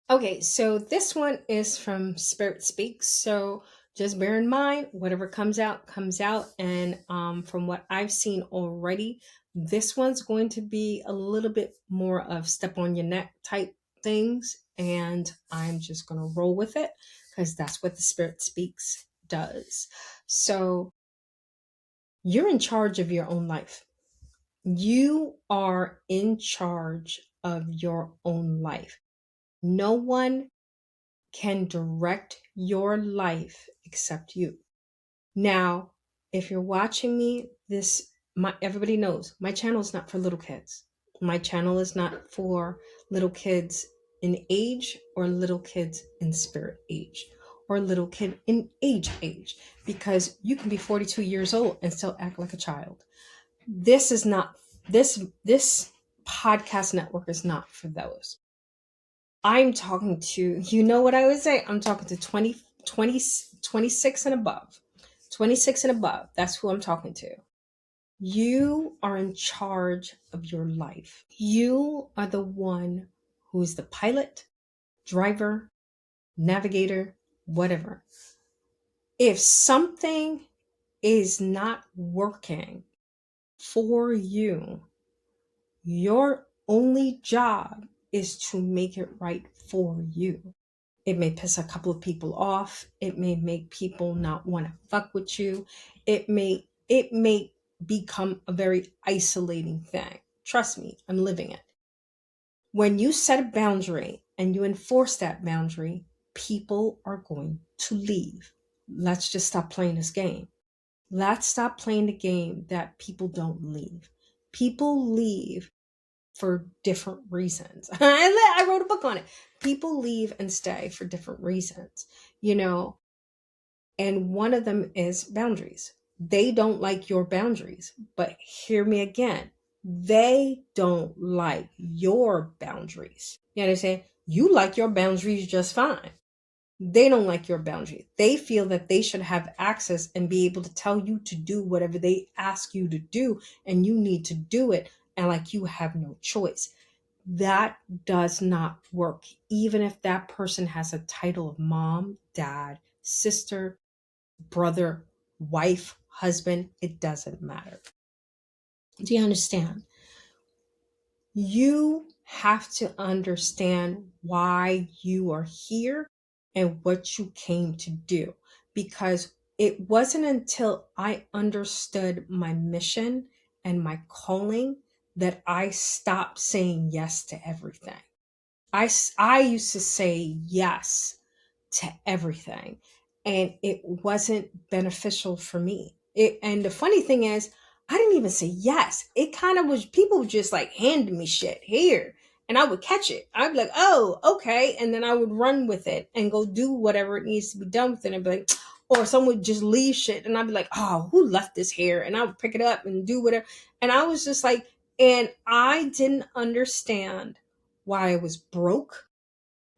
Okay, so this one is from Spirit Speaks. So just bear in mind, whatever comes out, comes out. And from what I've seen already, this one's going to be a little bit more of step on your neck type things. And I'm just going to roll with it because that's what the Spirit Speaks does. So you're in charge of your own life. You are in charge of your own life. No one can direct your life except you. Now, if you're watching me, this my everybody knows my channel is not for little kids. My channel is not for little kids in age or little kids in spirit age or little kid in age because you can be 42 years old and still act like a child. This is not this podcast network is not for those. I'm talking to, you know what I would say? I'm talking to 26 and above. 26 and above. That's who I'm talking to. You are in charge of your life. You are the one who's the pilot, driver, navigator, whatever. If something is not working for you, your only job is to make it right for you. It may piss a couple of people off. It may make people not want to fuck with you. It may become a very isolating thing. Trust me, I'm living it. When you set a boundary and you enforce that boundary, people are going to leave. Let's just stop playing this game. Let's stop playing the game that people don't leave. People leave for different reasons. I wrote a book on it. People leave and stay for different reasons, you know, and one of them is boundaries. They don't like your boundaries, but hear me again. They don't like your boundaries. You understand? You like your boundaries just fine. They don't like your boundary. They feel that they should have access and be able to tell you to do whatever they ask you to do, and you need to do it, and like you have no choice. That does not work. Even if that person has a title of mom, dad, sister, brother, wife, husband, it doesn't matter. Do you understand? You have to understand why you are here and what you came to do. Because it wasn't until I understood my mission and my calling that I stopped saying yes to everything. I used to say yes to everything, and it wasn't beneficial for me. And the funny thing is, I didn't even say yes. It kind of was, people would just like handing me shit here, and I would catch it. I'd be like, oh, okay. And then I would run with it and go do whatever it needs to be done with it. And be like, or someone would just leave shit, and I'd be like, oh, who left this here? And I would pick it up and do whatever. And I was just like, and I didn't understand why I was broke,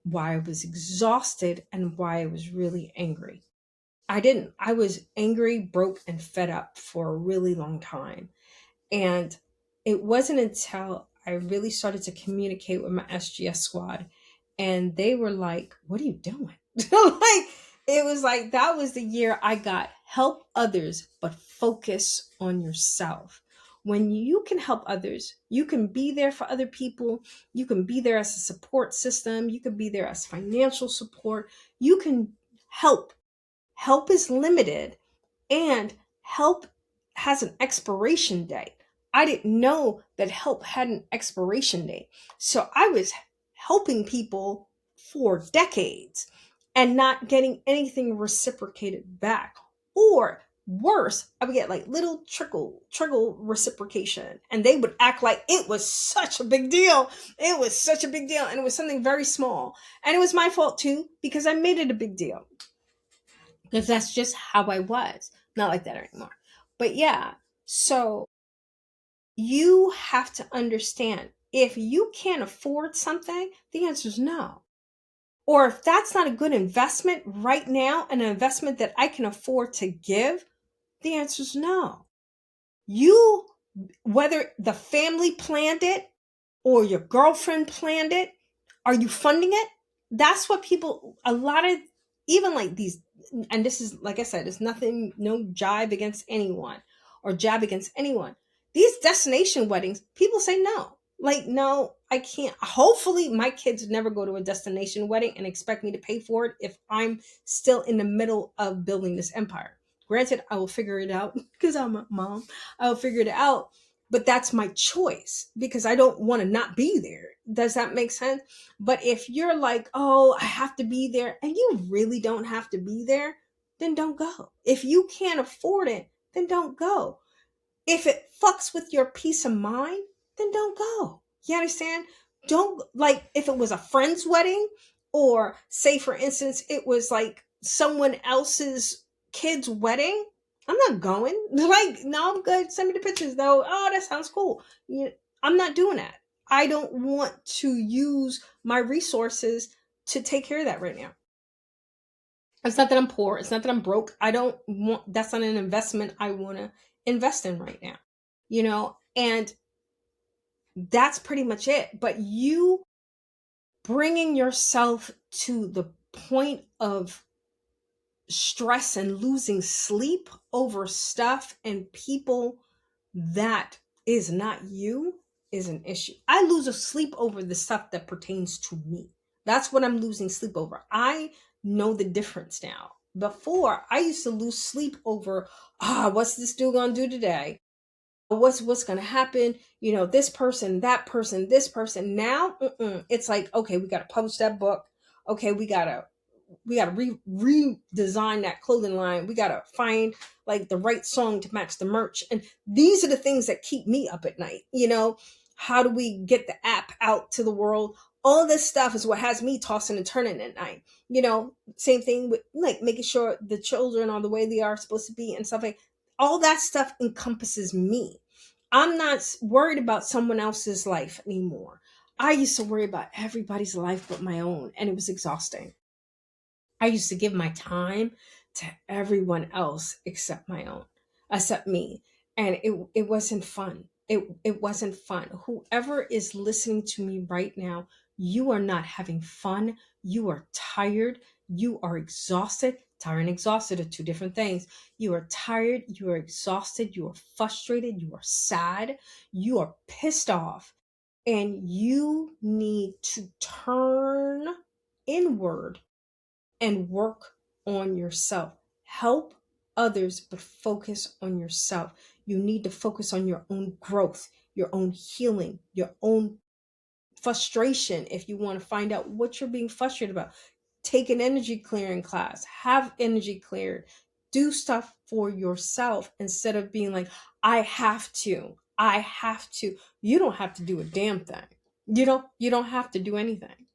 why I was exhausted, and why I was really angry. I didn't. I was angry, broke, and fed up for a really long time. And it wasn't until I really started to communicate with my SGS squad, and they were like, what are you doing? Like, it was like that was the year I got help others, but focus on yourself. When you can help others, you can be there for other people. You can be there as a support system. You can be there as financial support. You can help. Help is limited, and help has an expiration date. I didn't know that help had an expiration date. So I was helping people for decades and not getting anything reciprocated back. Or worse, I would get like little trickle reciprocation. And they would act like it was such a big deal. It was such a big deal. And it was something very small. And it was my fault too, because I made it a big deal, because that's just how I was. Not like that anymore. But yeah, so you have to understand, if you can't afford something, the answer is no. Or if that's not a good investment right now, an investment that I can afford to give, the answer is no. You, whether the family planned it or your girlfriend planned it, are you funding it? that's what people, a lot of, even like these, and this is, like I said, it's nothing, no jive against anyone or jab against anyone. These destination weddings, people say no. Like, no, I can't. Hopefully, my kids never go to a destination wedding and expect me to pay for it if I'm still in the middle of building this empire. Granted, I will figure it out because I'm a mom. I will figure it out, but that's my choice because I don't want to not be there. Does that make sense? But if you're like, oh, I have to be there, and you really don't have to be there, then don't go. If you can't afford it, then don't go. If it fucks with your peace of mind, then don't go. You understand? Don't, like, if it was a friend's wedding, or say for instance it was like someone else's kid's wedding, I'm not going. Like, no, I'm good. Send me the pictures though. Oh, that sounds cool. I'm not doing that. I don't want to use my resources to take care of that right now. It's not that I'm poor. It's not that I'm broke. I don't want, that's not an investment I want to invest in right now. And that's pretty much it. But you bringing yourself to the point of stress and losing sleep over stuff and people that is not you is an issue. I lose a sleep over the stuff that pertains to me. That's what I'm losing sleep over. I know the difference now. Before, I used to lose sleep over, what's this dude gonna do today? What's gonna happen? This person, that person, this person. Now, it's like, okay, we gotta publish that book. Okay, we gotta redesign that clothing line. We gotta find like the right song to match the merch. And these are the things that keep me up at night. How do we get the app out to the world? All this stuff is what has me tossing and turning at night. Same thing with like making sure the children are the way they are supposed to be and stuff like all that stuff encompasses me. I'm not worried about someone else's life anymore. I used to worry about everybody's life but my own, and it was exhausting. I used to give my time to everyone else except my own, except me. And it wasn't fun. It wasn't fun. Whoever is listening to me right now, you are not having fun. You are tired. You are exhausted. Tired and exhausted are two different things. You are tired. You are exhausted. You are frustrated. You are sad. You are pissed off. And you need to turn inward and work on yourself. Help others, but focus on yourself. You need to focus on your own growth, your own healing, your own frustration. If you want to find out what you're being frustrated about, take an energy clearing class, have energy cleared, do stuff for yourself instead of being like, I have to. I have to. You don't have to do a damn thing. You don't have to do anything.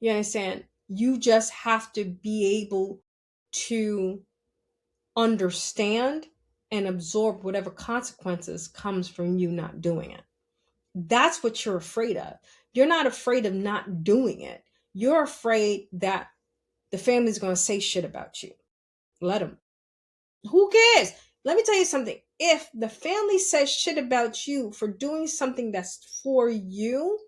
You understand? You just have to be able to understand and absorb whatever consequences comes from you not doing it. That's what you're afraid of. You're not afraid of not doing it. You're afraid that the family's going to say shit about you. Let them. Who cares? Let me tell you something. If the family says shit about you for doing something that's for you,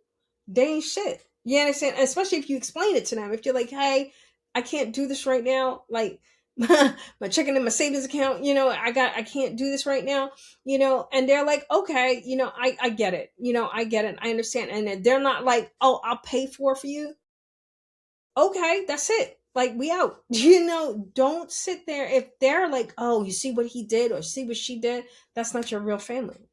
they ain't shit. You understand? Especially if you explain it to them. If you're like, hey, I can't do this right now. Like my checking in my savings account, I can't do this right now, and they're like, okay, I get it. I get it. I understand. And they're not like, oh, I'll pay for you. Okay, that's it. Like, we out. Don't sit there. If they're like, oh, you see what he did or see what she did, that's not your real family.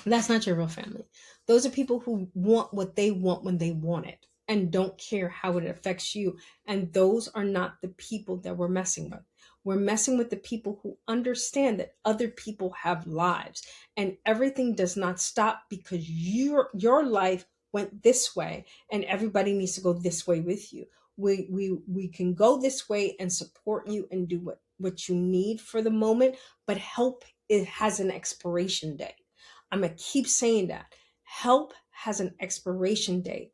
That's not your real family. Those are people who want what they want when they want it and don't care how it affects you. And those are not the people that we're messing with. We're messing with the people who understand that other people have lives and everything does not stop because your life went this way and everybody needs to go this way with you. We can go this way and support you and do what you need for the moment, but help, it has an expiration date. I'm going to keep saying that. Help has an expiration date.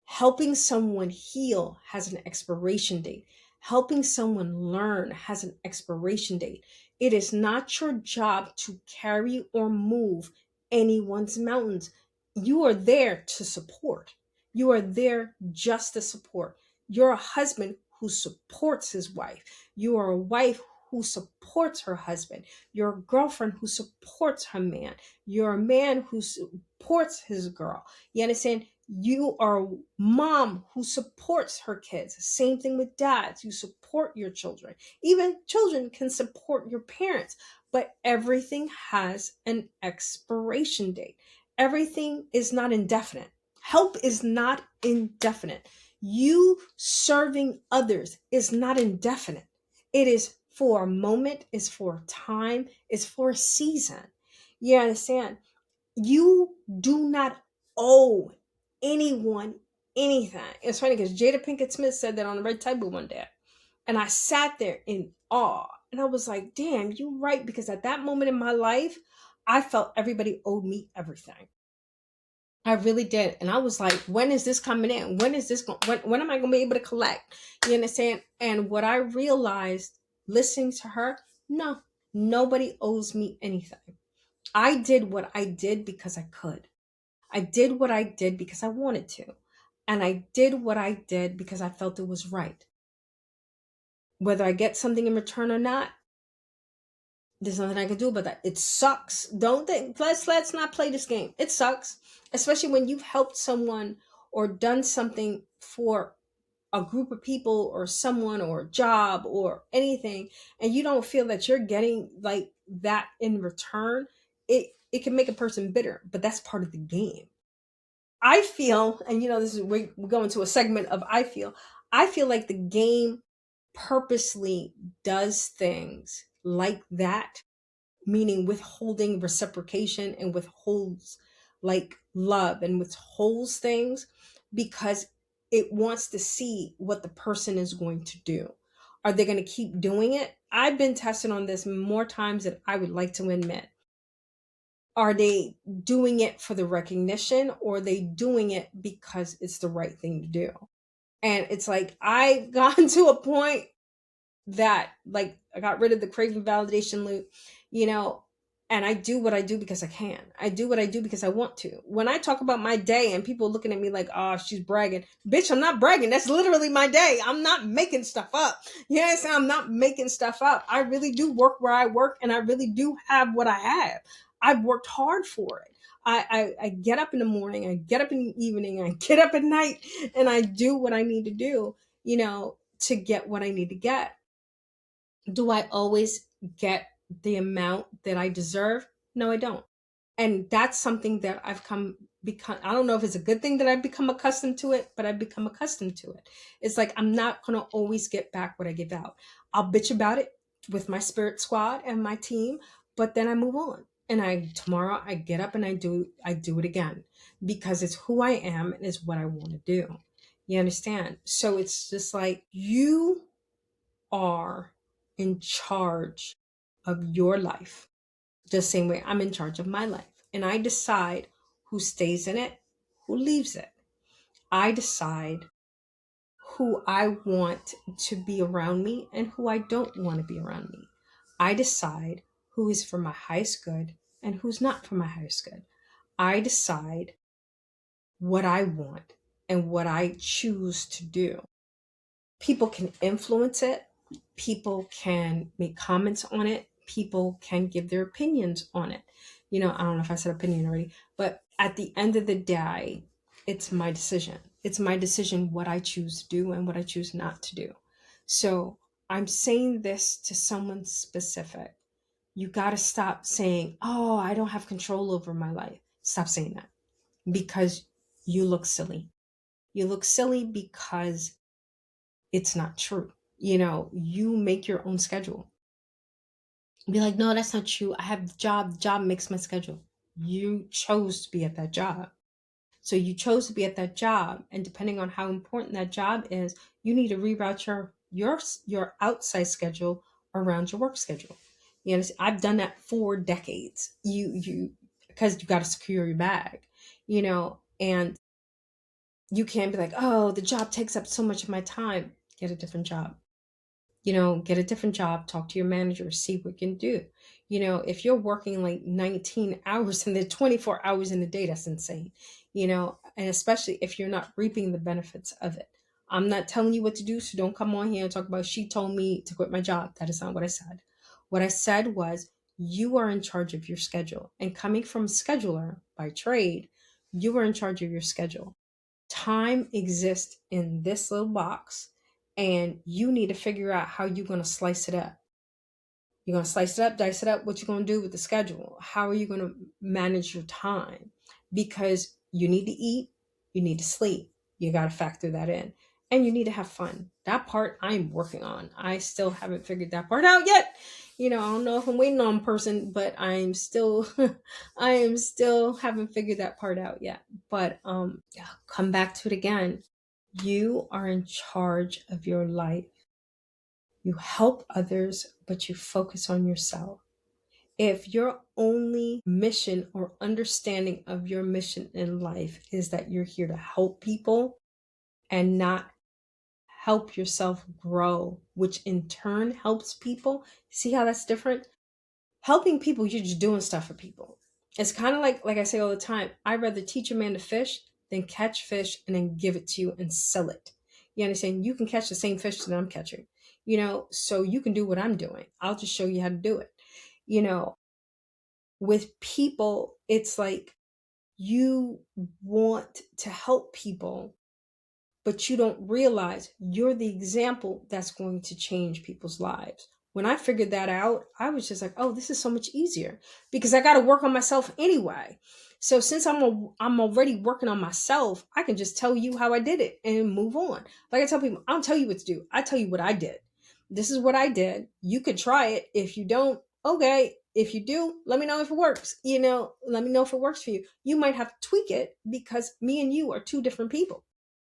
Helping someone heal has an expiration date. Helping someone learn has an expiration date. It is not your job to carry or move anyone's mountains. You are there to support. You are there just to support. You're a husband who supports his wife. You are a wife who supports her husband. You're a girlfriend who supports her man. You're a man who supports his girl. You understand? You are a mom who supports her kids. Same thing with dads. You support your children. Even children can support your parents, but everything has an expiration date. Everything is not indefinite. Help is not indefinite. You serving others is not indefinite. It is for a moment, is for a time, is for a season. You understand? You do not owe anyone anything. It's funny because Jada Pinkett Smith said that on the red table one day. And I sat there in awe. And I was like, damn, you're right. Because at that moment in my life, I felt everybody owed me everything. I really did. And I was like, when is this coming in? When is this going? When am I going to be able to collect? You understand? And what I realized listening to her, no, nobody owes me anything. I did what I did because I could. I did what I did because I wanted to. And I did what I did because I felt it was right. Whether I get something in return or not, there's nothing I can do about that. It sucks. Don't think let's not play this game. It sucks. Especially when you've helped someone or done something for a group of people or someone or a job or anything, and you don't feel that you're getting like that in return. It can make a person bitter, but that's part of the game. I feel, and this is we're going to a segment of I feel like the game purposely does things like that, meaning withholding reciprocation and withholds like love and withholds things because it wants to see what the person is going to do. Are they going to keep doing it? I've been tested on this more times than I would like to admit. Are they doing it for the recognition or are they doing it because it's the right thing to do? And it's like I've gotten to a point that like I got rid of the craving validation loop, you know, and I do what I do because I can. I do what I do because I want to. When I talk about my day and people looking at me like, oh, she's bragging. Bitch, I'm not bragging. That's literally my day. I'm not making stuff up. Yes, I'm not making stuff up. I really do work where I work and I really do have what I have. I've worked hard for it. I get up in the morning, I get up in the evening, I get up at night, and I do what I need to do, to get what I need to get. Do I always get the amount that I deserve? No, I don't. And that's something that I've become, I don't know if it's a good thing that I've become accustomed to it, but I've become accustomed to it. It's like I'm not going to always get back what I give out. I'll bitch about it with my spirit squad and my team, but then I move on. And tomorrow I get up and I do it again because it's who I am and it's what I want to do. You understand? So it's just like you are in charge of your life, the same way I'm in charge of my life. And I decide who stays in it, who leaves it. I decide who I want to be around me and who I don't want to be around me. I decide who is for my highest good and who's not for my highest good. I decide what I want and what I choose to do. People can influence it, people can make comments on it, people can give their opinions on it. I don't know if I said opinion already, but at the end of the day, it's my decision. It's my decision what I choose to do and what I choose not to do. So I'm saying this to someone specific. You got to stop saying, oh, I don't have control over my life. Stop saying that because you look silly. You look silly because it's not true. You make your own schedule. Be like, no, that's not true. I have the job makes my schedule. You chose to be at that job. So you chose to be at that job. And depending on how important that job is, you need to reroute your outside schedule around your work schedule. I've done that for decades. Because you got to secure your bag, and you can't be like, oh, the job takes up so much of my time. Get a different job. Get a different job, talk to your manager, see what you can do. If you're working like 19 hours and then 24 hours in a day, that's insane. and especially if you're not reaping the benefits of it. I'm not telling you what to do, so don't come on here and talk about she told me to quit my job. That is not what I said. What I said was you are in charge of your schedule. And coming from a scheduler by trade, you are in charge of your schedule. Time exists in this little box, and you need to figure out how you're going to slice it up. You're going to slice it up, dice it up. What you're going to do with the schedule? How are you going to manage your time? Because you need to eat, you need to sleep. You got to factor that in. And you need to have fun. That part I'm working on. I still haven't figured that part out yet. I don't know if I'm waiting on a person, but I'm still I am still haven't figured that part out yet. But yeah, come back to it again. You are in charge of your life. You help others, but you focus on yourself. If your only mission or understanding of your mission in life is that you're here to help people and not help yourself grow, which in turn helps people, see how that's different? Helping people, you're just doing stuff for people. It's kind of like I say all the time, I'd rather teach a man to fish than catch fish and then give it to you and sell it. You understand? You can catch the same fish that I'm catching, so you can do what I'm doing. I'll just show you how to do it. You know, with people, it's like you want to help people, but you don't realize you're the example that's going to change people's lives. When I figured that out, I was just like, oh, this is so much easier because I got to work on myself anyway. So since I'm already working on myself, I can just tell you how I did it and move on. Like I tell people, I don't tell you what to do. I tell you what I did. This is what I did. You could try it. If you don't, okay. If you do, let me know if it works. Let me know if it works for you. You might have to tweak it because me and you are two different people.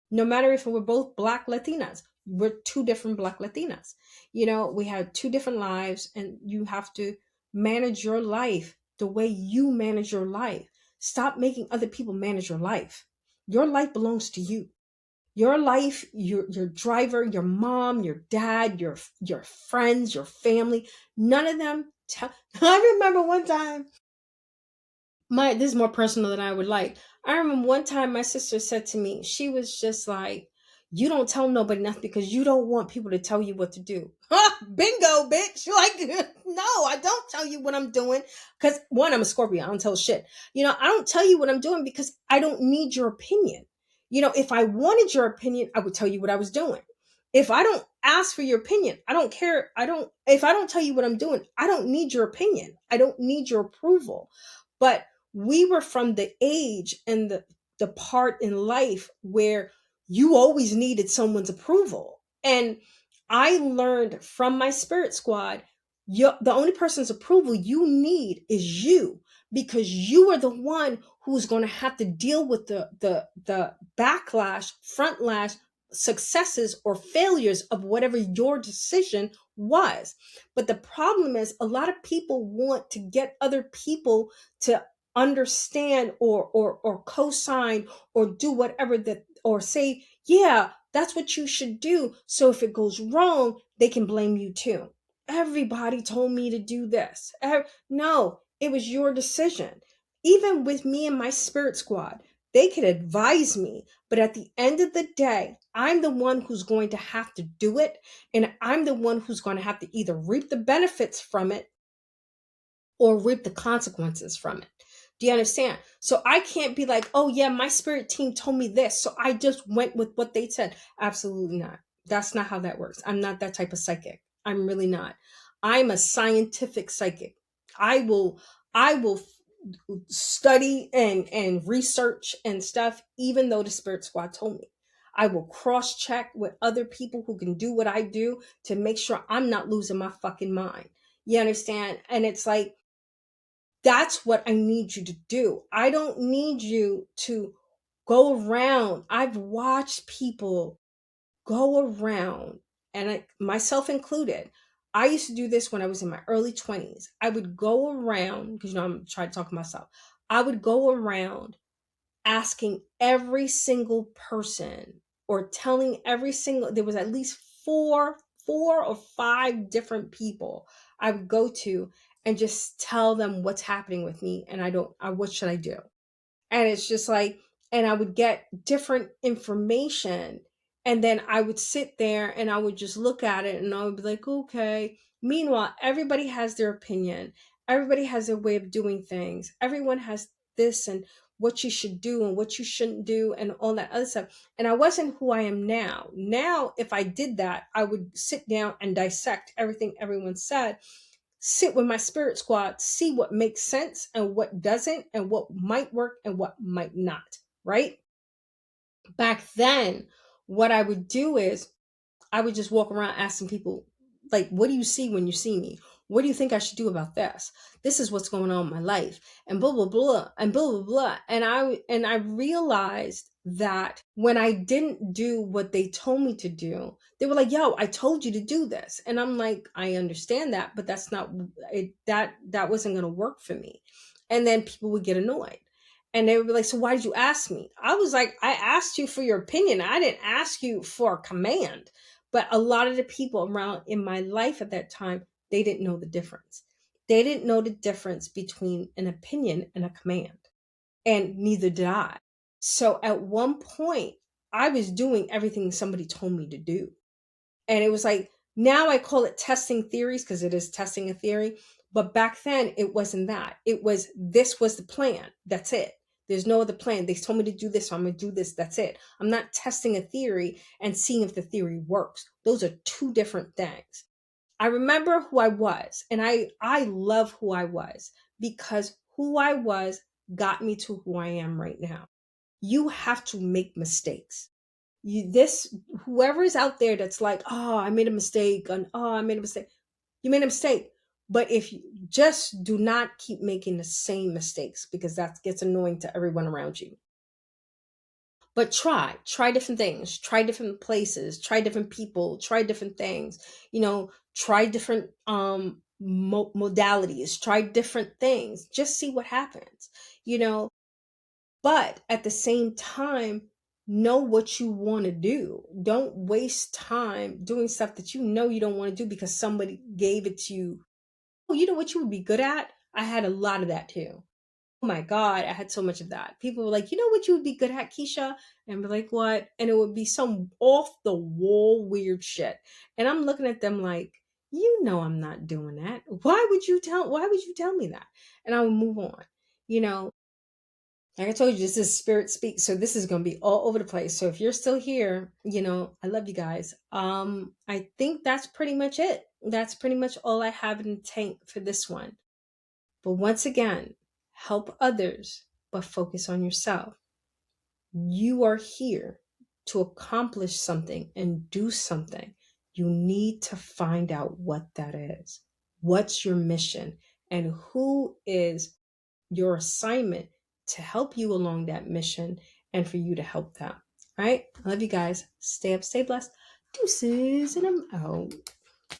No matter if we're both Black Latinas, we're two different Black Latinas. We have two different lives, and you have to manage your life the way you manage your life. Stop making other people manage your life. Your life belongs to you. Your life, your driver, your mom, your dad, your friends, your family, none of them I remember one time, this is more personal than I would like. I remember one time my sister said to me, she was just like, you don't tell nobody nothing because you don't want people to tell you what to do. Bingo, bitch. Like, no, I don't tell you what I'm doing. Because one, I'm a Scorpio. I don't tell shit. I don't tell you what I'm doing because I don't need your opinion. If I wanted your opinion, I would tell you what I was doing. If I don't ask for your opinion, I don't care. If I don't tell you what I'm doing, I don't need your opinion. I don't need your approval. But we were from the age and the part in life where you always needed someone's approval. And I learned from my spirit squad, the only person's approval you need is you, because you are the one who's going to have to deal with the backlash, frontlash, successes or failures of whatever your decision was. But the problem is a lot of people want to get other people to understand or co-sign or do whatever that, or say, yeah, that's what you should do, so if it goes wrong they can blame you too. Everybody told me to do this. No, it was your decision. Even with me and my spirit squad, they could advise me, but at the end of the day, I'm the one who's going to have to do it, and I'm the one who's going to have to either reap the benefits from it or reap the consequences from it. Do you understand? So I can't be like, oh yeah, my spirit team told me this, so I just went with what they said. Absolutely not. That's not how that works. I'm not that type of psychic. I'm really not. I'm a scientific psychic. I will study and research and stuff, even though the spirit squad told me. I will cross check with other people who can do what I do to make sure I'm not losing my fucking mind. You understand? And it's like, that's what I need you to do. I don't need you to go around. I've watched people go around, and myself included. I used to do this when I was in my early 20s. I would go around, because I'm trying to talk to myself. I would go around asking every single person, or telling every single, there was at least four or five different people I would go to and just tell them what's happening with me, and what should I do? And it's just like, and I would get different information. And then I would sit there and I would just look at it and I would be like, okay. Meanwhile, everybody has their opinion. Everybody has their way of doing things. Everyone has this and what you should do and what you shouldn't do and all that other stuff. And I wasn't who I am now. Now, if I did that, I would sit down and dissect everything everyone said, sit with my spirit squad, see what makes sense and what doesn't, and what might work and what might not, right? Back then, what I would do is I would just walk around asking people, like, what do you see when you see me? What do you think I should do about this? This is what's going on in my life, and blah blah blah, and blah blah blah. And I realized that when I didn't do what they told me to do, they were like, "Yo, I told you to do this," and I'm like, "I understand that, but that's not it. That wasn't going to work for me." And then people would get annoyed. And they would be like, "So why did you ask me?" I was like, "I asked you for your opinion. I didn't ask you for a command." But a lot of the people around in my life at that time, they didn't know the difference. They didn't know the difference between an opinion and a command. And neither did I. So at one point, I was doing everything somebody told me to do. And it was like, now I call it testing theories because it is testing a theory. But back then, it wasn't that. It was, this was the plan. That's it. There's no other plan. They told me to do this, so I'm going to do this. That's it. I'm not testing a theory and seeing if the theory works. Those are two different things. I remember who I was, and I love who I was because who I was got me to who I am right now. You have to make mistakes. This whoever's out there that's like, oh, I made a mistake, and oh, I made a mistake. You made a mistake. But if you just do not keep making the same mistakes, because that gets annoying to everyone around you. But try different things, try different places, try different people, try different things, try different modalities, try different things, just see what happens, you know. But at the same time, know what you want to do. Don't waste time doing stuff that you don't want to do because somebody gave it to you. Oh, you know what you would be good at? I had a lot of that too. Oh my God, I had so much of that. People were like, you know what you would be good at, Keisha? And be like, what? And it would be some off the wall weird shit. And I'm looking at them like, I'm not doing that. Why would you tell me that? And I would move on. You know, like I told you, this is Spirit Speaks. So this is gonna be all over the place. So if you're still here, I love you guys. I think that's pretty much it. That's pretty much all I have in the tank for this one. But once again, help others, but focus on yourself. You are here to accomplish something and do something. You need to find out what that is. What's your mission? And who is your assignment to help you along that mission and for you to help them? All right. I love you guys. Stay up, stay blessed. Deuces, and I'm out.